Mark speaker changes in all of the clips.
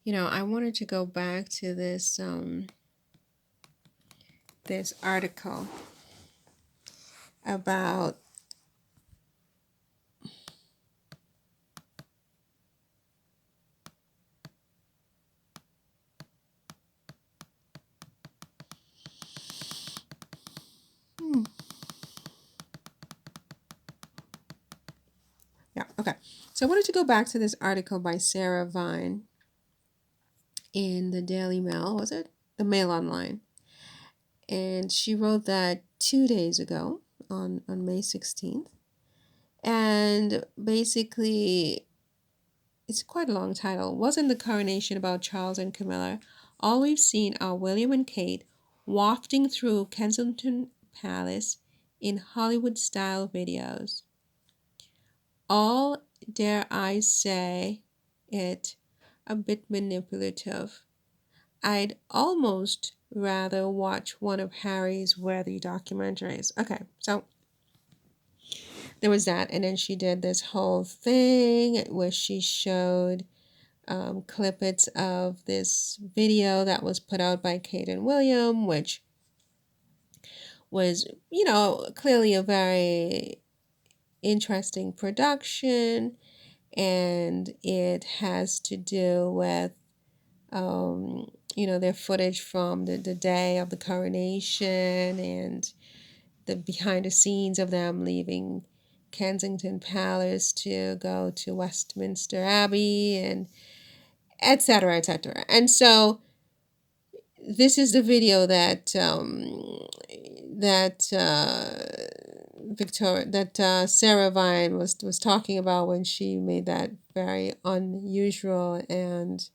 Speaker 1: I wanted to go back to this article about hmm, yeah, okay. So I wanted to go back to this article by Sarah Vine in the Daily Mail, was it? The Mail Online. And she wrote that 2 days ago on May 16th. And basically, it's quite a long title. Wasn't the coronation about Charles and Camilla? All we've seen are William and Kate wafting through Kensington Palace in Hollywood style videos. All, dare I say it, a bit manipulative. I'd almost rather watch one of Harry's worthy documentaries. Okay, so there was that, and then she did this whole thing where she showed clippets of this video that was put out by Kate and William, which was, clearly a very interesting production, and it has to do with their footage from the day of the coronation and the behind the scenes of them leaving Kensington Palace to go to Westminster Abbey and et cetera, et cetera. And so this is the video that Sarah Vine was talking about when she made that very unusual and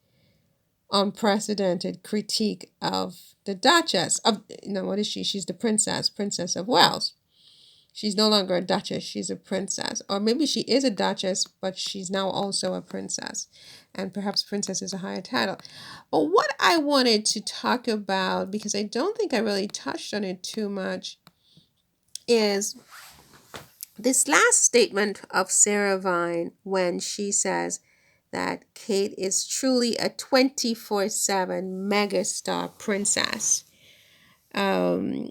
Speaker 1: unprecedented critique of the Duchess of, no, what is she? She's the Princess of Wales. She's no longer a duchess, she's a princess. Or maybe she is a duchess, but she's now also a princess. And perhaps princess is a higher title. But what I wanted to talk about, because I don't think I really touched on it too much, is this last statement of Sarah Vine when she says that Kate is truly a 24/7 megastar princess. Um,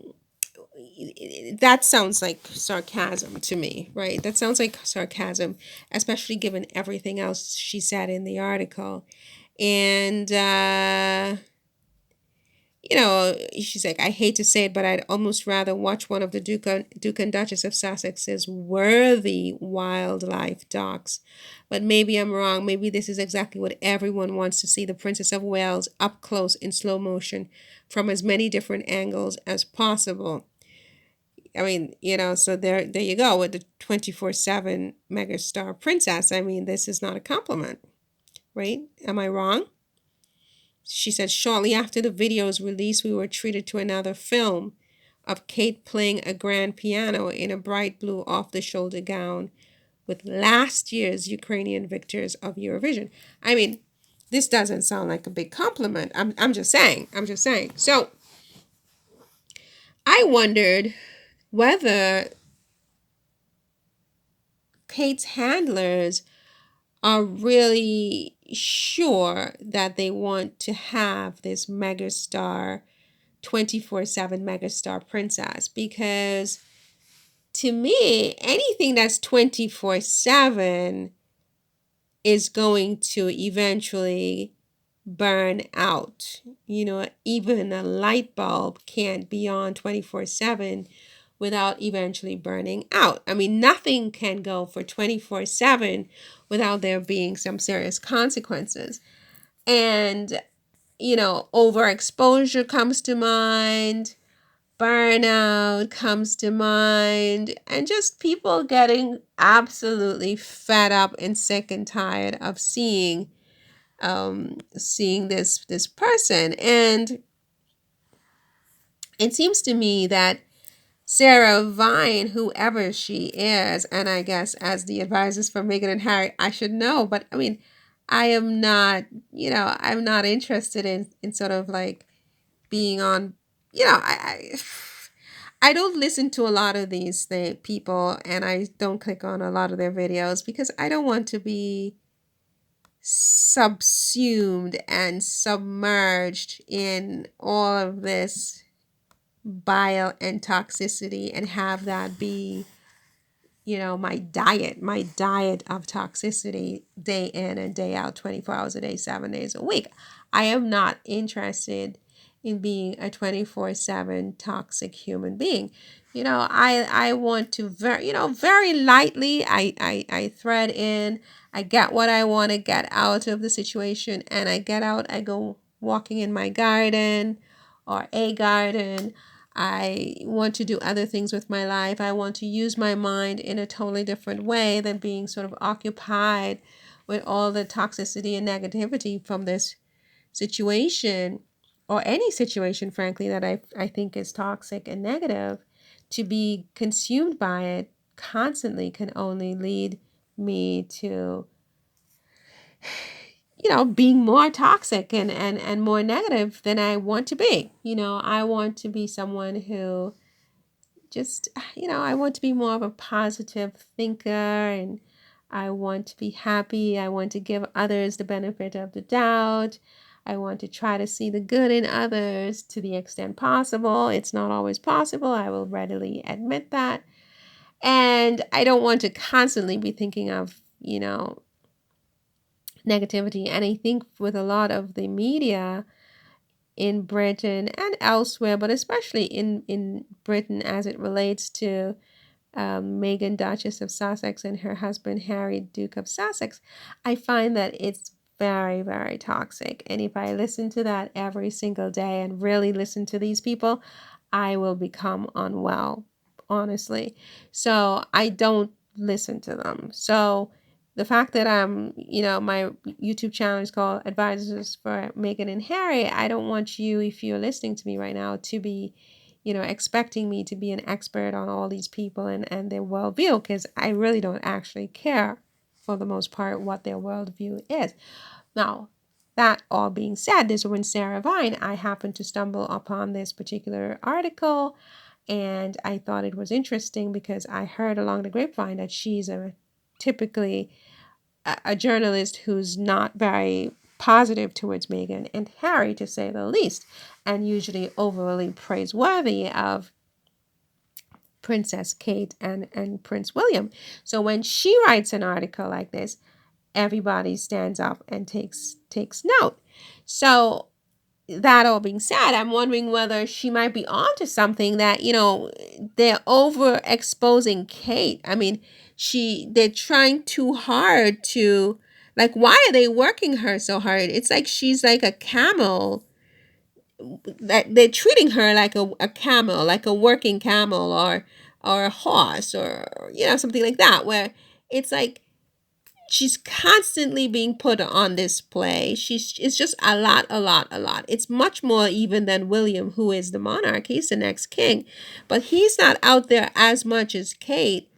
Speaker 1: that sounds like sarcasm to me, right? That sounds like sarcasm, especially given everything else she said in the article. And, she's like, I hate to say it, but I'd almost rather watch one of the Duke and Duchess of Sussex's worthy wildlife docs. But maybe I'm wrong. Maybe this is exactly what everyone wants to see, the Princess of Wales up close in slow motion from as many different angles as possible. I mean, so there you go with the 24/7 megastar princess. I mean, this is not a compliment, right? Am I wrong? She said, shortly after the video's release, we were treated to another film of Kate playing a grand piano in a bright blue off-the-shoulder gown with last year's Ukrainian victors of Eurovision. I mean, this doesn't sound like a big compliment. I'm just saying. I'm just saying. So I wondered whether Kate's handlers are really sure that they want to have this megastar 24/7 megastar princess, because to me anything that's 24/7 is going to eventually burn out. Even a light bulb can't be on 24/7 without eventually burning out. I mean, nothing can go for 24/7 without there being some serious consequences. And, overexposure comes to mind, burnout comes to mind, and just people getting absolutely fed up and sick and tired of seeing this person. And it seems to me that Sarah Vine, whoever she is, and I guess as the advisors for Meghan and Harry, I should know, but I mean, I am not, I'm not interested in sort of like being on, I don't listen to a lot of these people, and I don't click on a lot of their videos because I don't want to be subsumed and submerged in all of this bile and toxicity and have that be, my diet of toxicity day in and day out, 24 hours a day, 7 days a week. I am not interested in being a 24/7 toxic human being. I want to very lightly, I thread in, I get what I want to get out of the situation, and I get out, I go walking in my garden or a garden. I want to do other things with my life. I want to use my mind in a totally different way than being sort of occupied with all the toxicity and negativity from this situation, or any situation, frankly, that I think is toxic and negative. To be consumed by it constantly can only lead me to, being more toxic and more negative than I want to be. I want to be someone who just, I want to be more of a positive thinker, and I want to be happy. I want to give others the benefit of the doubt. I want to try to see the good in others to the extent possible. It's not always possible. I will readily admit that. And I don't want to constantly be thinking of, negativity. And I think with a lot of the media in Britain and elsewhere, but especially in Britain as it relates to Meghan, Duchess of Sussex, and her husband, Harry, Duke of Sussex, I find that it's very, very toxic. And if I listen to that every single day and really listen to these people, I will become unwell, honestly. So I don't listen to them. So the fact that my YouTube channel is called Advisors for Meghan and Harry, I don't want you, if you're listening to me right now, to be expecting me to be an expert on all these people and their worldview, because I really don't actually care, for the most part, what their worldview is. Now, that all being said, this when Sarah Vine, I happened to stumble upon this particular article, and I thought it was interesting because I heard along the grapevine that she's typically a journalist who's not very positive towards Meghan and Harry, to say the least, and usually overly praiseworthy of Princess Kate and Prince William. So when she writes an article like this, everybody stands up and takes note. So that all being said, I'm wondering whether she might be onto something, that, they're overexposing Kate. I mean, they're trying too hard to, like, why are they working her so hard? It's like she's like a camel, that they're treating her like a camel, like a working camel, or a horse, or something like that, where it's like she's constantly being put on display. It's just a lot, a lot, a lot. It's much more even than William, who is the monarch. He's the next king, but he's not out there as much as Kate,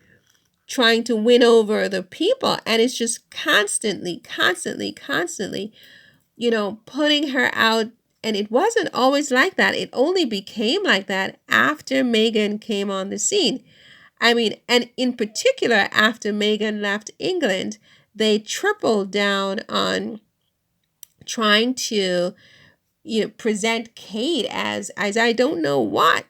Speaker 1: trying to win over the people. And it's just constantly, constantly, constantly, putting her out. And it wasn't always like that. It only became like that after Meghan came on the scene. I mean, and in particular, after Meghan left England, they tripled down on trying to, present Kate as I don't know what,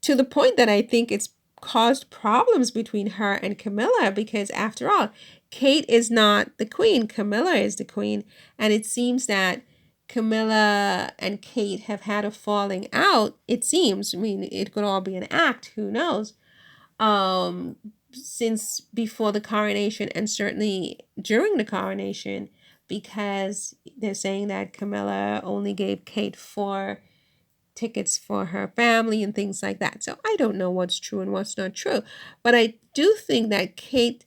Speaker 1: to the point that I think it's caused problems between her and Camilla, because after all, Kate is not the queen, Camilla is the queen, and it seems that Camilla and Kate have had a falling out. It seems, I mean, it could all be an act, who knows, um, since before the coronation, and certainly during the coronation, because they're saying that Camilla only gave Kate 4 tickets for her family and things like that. So I don't know what's true and what's not true, but I do think that Kate,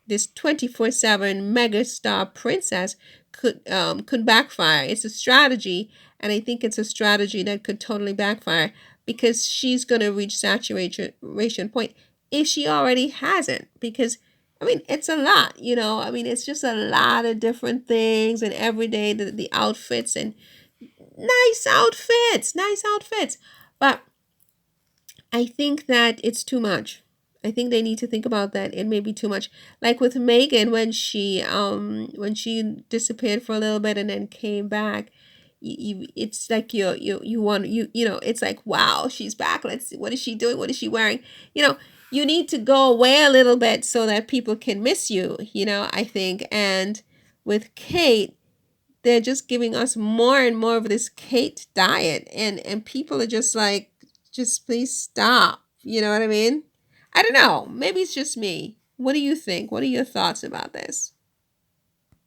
Speaker 1: this 24/7 megastar princess, could backfire. It's a strategy, and I think it's a strategy that could totally backfire, because she's going to reach saturation point, if she already hasn't. Because I mean, it's a lot, I mean, it's just a lot of different things, and every day the outfits, and nice outfits, but I think that it's too much. I think they need to think about that. It may be too much. Like with Megan, when she disappeared for a little bit and then came back, it's like you want it's like, wow, she's back. Let's see, what is she doing? What is she wearing? You know, you need to go away a little bit so that people can miss you. I think. And with Kate, they're just giving us more and more of this Kate diet, and people are just like, just please stop. You know what I mean? I don't know. Maybe it's just me. What do you think? What are your thoughts about this?